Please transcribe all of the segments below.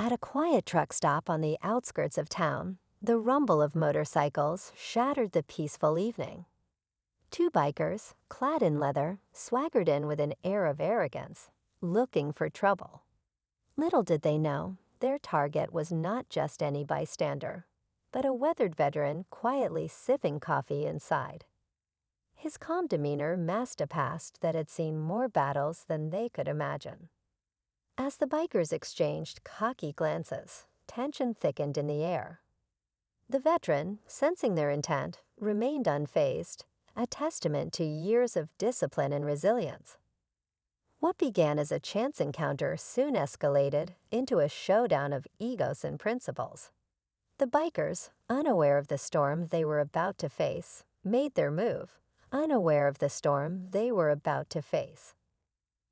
At a quiet truck stop on the outskirts of town, the rumble of motorcycles shattered the peaceful evening. Two bikers, clad in leather, swaggered in with an air of arrogance, looking for trouble. Little did they know, their target was not just any bystander, but a weathered veteran quietly sipping coffee inside. His calm demeanor masked a past that had seen more battles than they could imagine. As the bikers exchanged cocky glances, tension thickened in the air. The veteran, sensing their intent, remained unfazed, a testament to years of discipline and resilience. What began as a chance encounter soon escalated into a showdown of egos and principles. The bikers, unaware of the storm they were about to face, made their move, unaware of the storm they were about to face.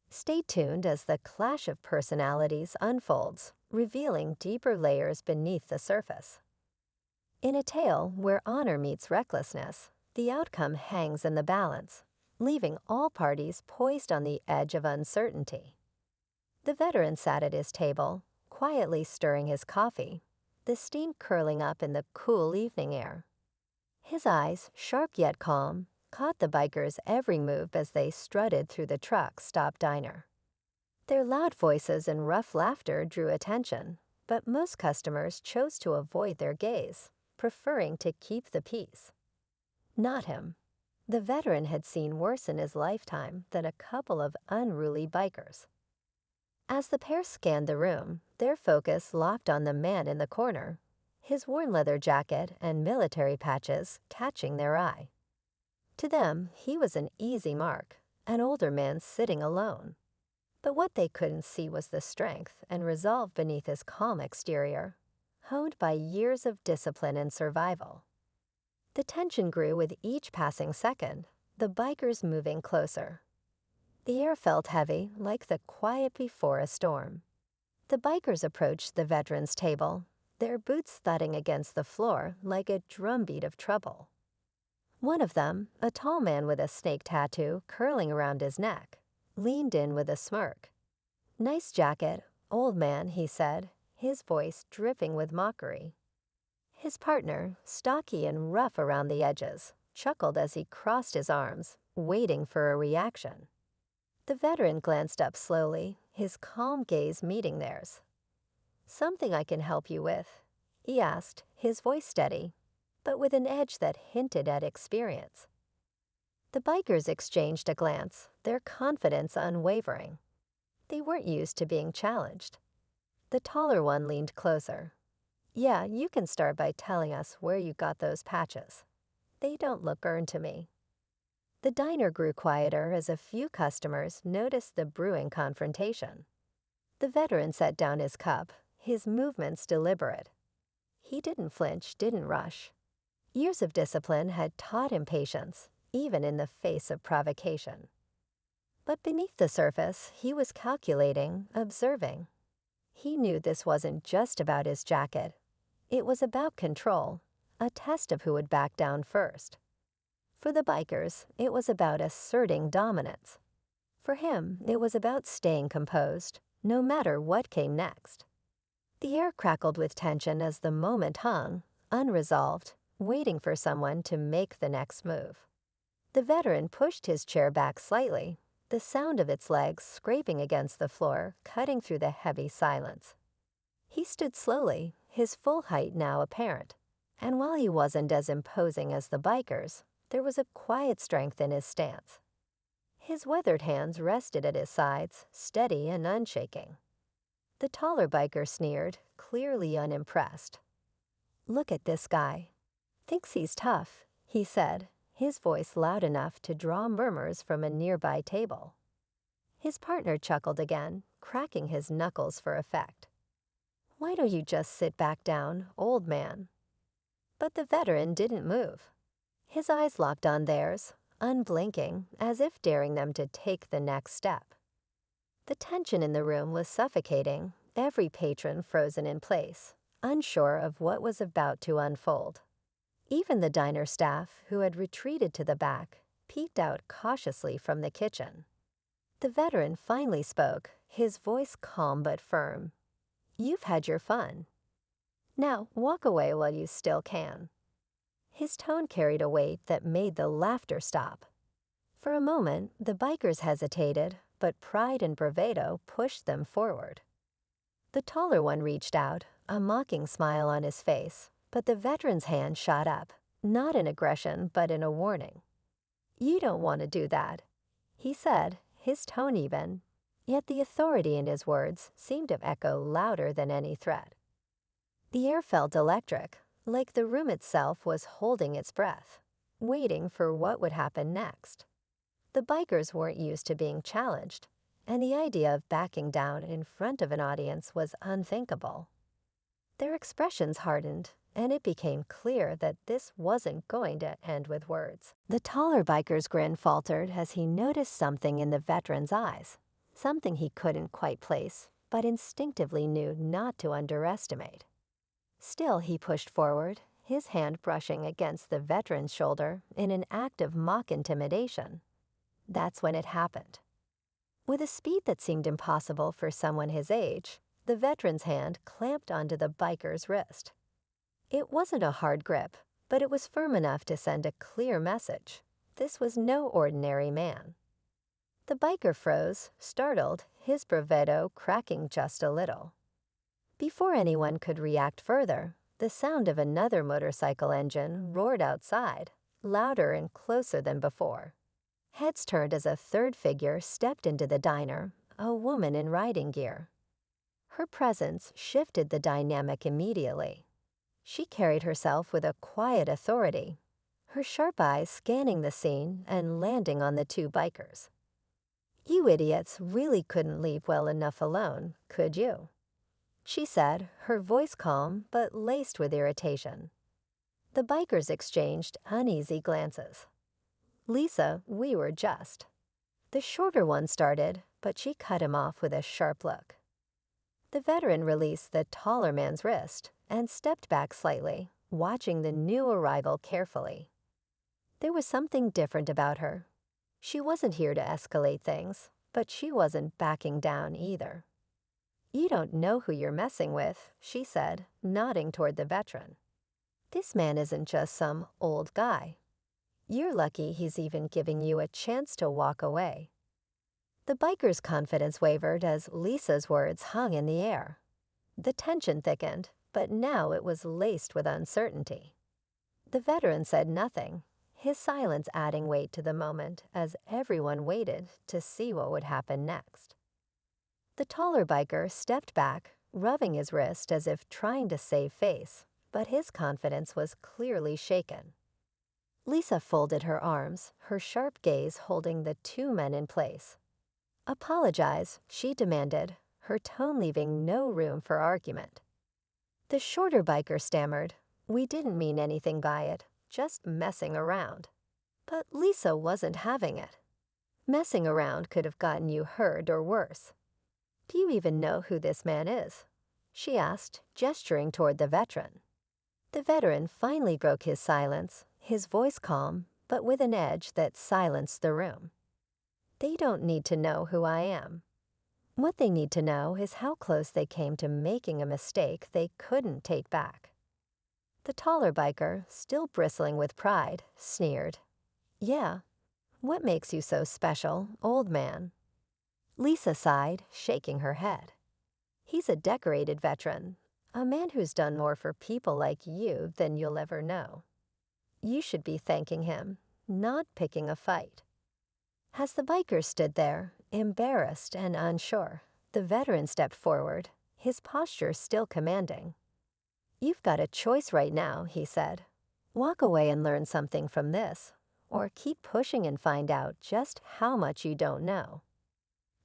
Stay tuned as the clash of personalities unfolds, revealing deeper layers beneath the surface. In a tale where honor meets recklessness, the outcome hangs in the balance, leaving all parties poised on the edge of uncertainty. The veteran sat at his table, quietly stirring his coffee, the steam curling up in the cool evening air. His eyes, sharp yet calm, caught the bikers' every move as they strutted through the truck stop diner. Their loud voices and rough laughter drew attention, but most customers chose to avoid their gaze, preferring to keep the peace. Not him. The veteran had seen worse in his lifetime than a couple of unruly bikers. As the pair scanned the room, their focus locked on the man in the corner, his worn leather jacket and military patches catching their eye. To them, he was an easy mark, an older man sitting alone. But what they couldn't see was the strength and resolve beneath his calm exterior, honed by years of discipline and survival. The tension grew with each passing second, the bikers moving closer. The air felt heavy, like the quiet before a storm. The bikers approached the veteran's table, their boots thudding against the floor like a drumbeat of trouble. One of them, a tall man with a snake tattoo curling around his neck, leaned in with a smirk. "Nice jacket, old man," he said, his voice dripping with mockery. His partner, stocky and rough around the edges, chuckled as he crossed his arms, waiting for a reaction. The veteran glanced up slowly, his calm gaze meeting theirs. "Something I can help you with?" he asked, his voice steady, but with an edge that hinted at experience. The bikers exchanged a glance, their confidence unwavering. They weren't used to being challenged. The taller one leaned closer. "Yeah, you can start by telling us where you got those patches. They don't look earned to me." The diner grew quieter as a few customers noticed the brewing confrontation. The veteran set down his cup, his movements deliberate. He didn't flinch, didn't rush. Years of discipline had taught him patience, even in the face of provocation. But beneath the surface, he was calculating, observing. He knew this wasn't just about his jacket. It was about control, a test of who would back down first. For the bikers, it was about asserting dominance. For him, it was about staying composed, no matter what came next. The air crackled with tension as the moment hung, unresolved, waiting for someone to make the next move. The veteran pushed his chair back slightly, the sound of its legs scraping against the floor cutting through the heavy silence. He stood slowly, his full height now apparent, and while he wasn't as imposing as the bikers, there was a quiet strength in his stance. His weathered hands rested at his sides, steady and unshaking. The taller biker sneered, clearly unimpressed. "Look at this guy. Thinks he's tough," he said, his voice loud enough to draw murmurs from a nearby table. His partner chuckled again, cracking his knuckles for effect. "Why don't you just sit back down, old man?" But the veteran didn't move. His eyes locked on theirs, unblinking, as if daring them to take the next step. The tension in the room was suffocating, every patron frozen in place, unsure of what was about to unfold. Even the diner staff, who had retreated to the back, peeked out cautiously from the kitchen. The veteran finally spoke, his voice calm but firm. You've had your fun. Now walk away while you still can." His tone carried a weight that made the laughter stop. For a moment, the bikers hesitated, but pride and bravado pushed them forward. The taller one reached out, a mocking smile on his face, but the veteran's hand shot up, not in aggression but in a warning. "You don't want to do that," he said, his tone even, yet the authority in his words seemed to echo louder than any threat. The air felt electric, like the room itself was holding its breath, waiting for what would happen next. The bikers weren't used to being challenged, and the idea of backing down in front of an audience was unthinkable. Their expressions hardened, and it became clear that this wasn't going to end with words. The taller biker's grin faltered as he noticed something in the veteran's eyes, something he couldn't quite place, but instinctively knew not to underestimate. Still, he pushed forward, his hand brushing against the veteran's shoulder in an act of mock intimidation. That's when it happened. With a speed that seemed impossible for someone his age, the veteran's hand clamped onto the biker's wrist. It wasn't a hard grip, but it was firm enough to send a clear message. This was no ordinary man. The biker froze, startled, his bravado cracking just a little. Before anyone could react further, the sound of another motorcycle engine roared outside, louder and closer than before. Heads turned as a third figure stepped into the diner, a woman in riding gear. Her presence shifted the dynamic immediately. She carried herself with a quiet authority, her sharp eyes scanning the scene and landing on the two bikers. "You idiots really couldn't leave well enough alone, could you?" she said, her voice calm but laced with irritation. The bikers exchanged uneasy glances. "Lisa, we were just." The shorter one started, but she cut him off with a sharp look. The veteran released the taller man's wrist and stepped back slightly, watching the new arrival carefully. There was something different about her. She wasn't here to escalate things, but she wasn't backing down either. "You don't know who you're messing with," she said, nodding toward the veteran. "This man isn't just some old guy. You're lucky he's even giving you a chance to walk away." The biker's confidence wavered as Lisa's words hung in the air. The tension thickened, but now it was laced with uncertainty. The veteran said nothing, his silence adding weight to the moment as everyone waited to see what would happen next. The taller biker stepped back, rubbing his wrist as if trying to save face, but his confidence was clearly shaken. Lisa folded her arms, her sharp gaze holding the two men in place. "Apologize," she demanded, her tone leaving no room for argument. The shorter biker stammered, "We didn't mean anything by it, just messing around." But Lisa wasn't having it. Messing around could have gotten you hurt or worse. "Do you even know who this man is?" she asked, gesturing toward the veteran. The veteran finally broke his silence, his voice calm, but with an edge that silenced the room. "They don't need to know who I am. What they need to know is how close they came to making a mistake they couldn't take back." The taller biker, still bristling with pride, sneered. "Yeah, what makes you so special, old man?" Lisa sighed, shaking her head. "He's a decorated veteran, a man who's done more for people like you than you'll ever know. You should be thanking him, not picking a fight." As the biker stood there, embarrassed and unsure, the veteran stepped forward, his posture still commanding. "You've got a choice right now," he said. "Walk away and learn something from this, or keep pushing and find out just how much you don't know."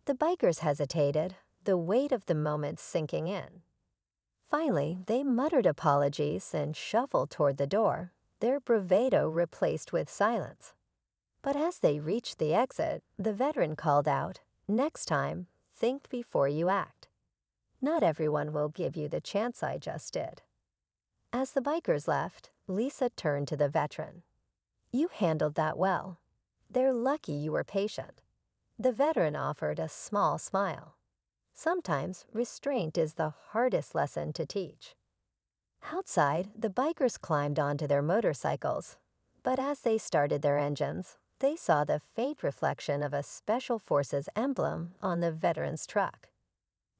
The bikers hesitated, the weight of the moment sinking in. Finally, they muttered apologies and shuffled toward the door, their bravado replaced with silence. But as they reached the exit, the veteran called out, "Next time, think before you act. Not everyone will give you the chance I just did." As the bikers left, Lisa turned to the veteran. "You handled that well. They're lucky you were patient." The veteran offered a small smile. Sometimes restraint is the hardest lesson to teach. Outside, the bikers climbed onto their motorcycles, but as they started their engines, they saw the faint reflection of a Special Forces emblem on the veteran's truck.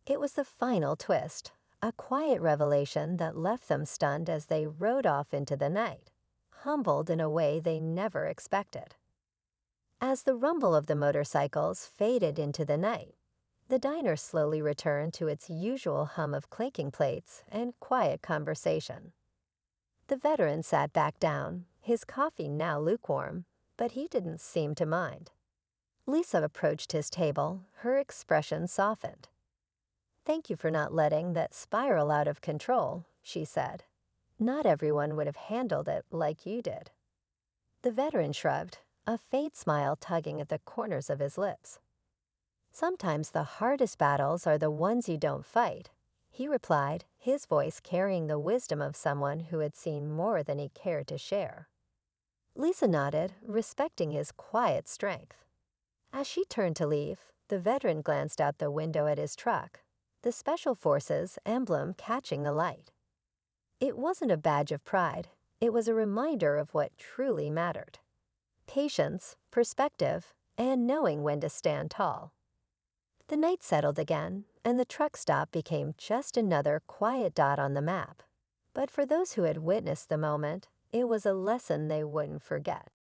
It was the final twist, a quiet revelation that left them stunned as they rode off into the night, humbled in a way they never expected. As the rumble of the motorcycles faded into the night, the diner slowly returned to its usual hum of clinking plates and quiet conversation. The veteran sat back down, his coffee now lukewarm, but he didn't seem to mind. Lisa approached his table, her expression softened. "Thank you for not letting that spiral out of control," she said. "Not everyone would have handled it like you did." The veteran shrugged, a faint smile tugging at the corners of his lips. "Sometimes the hardest battles are the ones you don't fight," he replied, his voice carrying the wisdom of someone who had seen more than he cared to share. Lisa nodded, respecting his quiet strength. As she turned to leave, the veteran glanced out the window at his truck, the Special Forces emblem catching the light. It wasn't a badge of pride, it was a reminder of what truly mattered: patience, perspective, and knowing when to stand tall. The night settled again, and the truck stop became just another quiet dot on the map. But for those who had witnessed the moment, it was a lesson they wouldn't forget.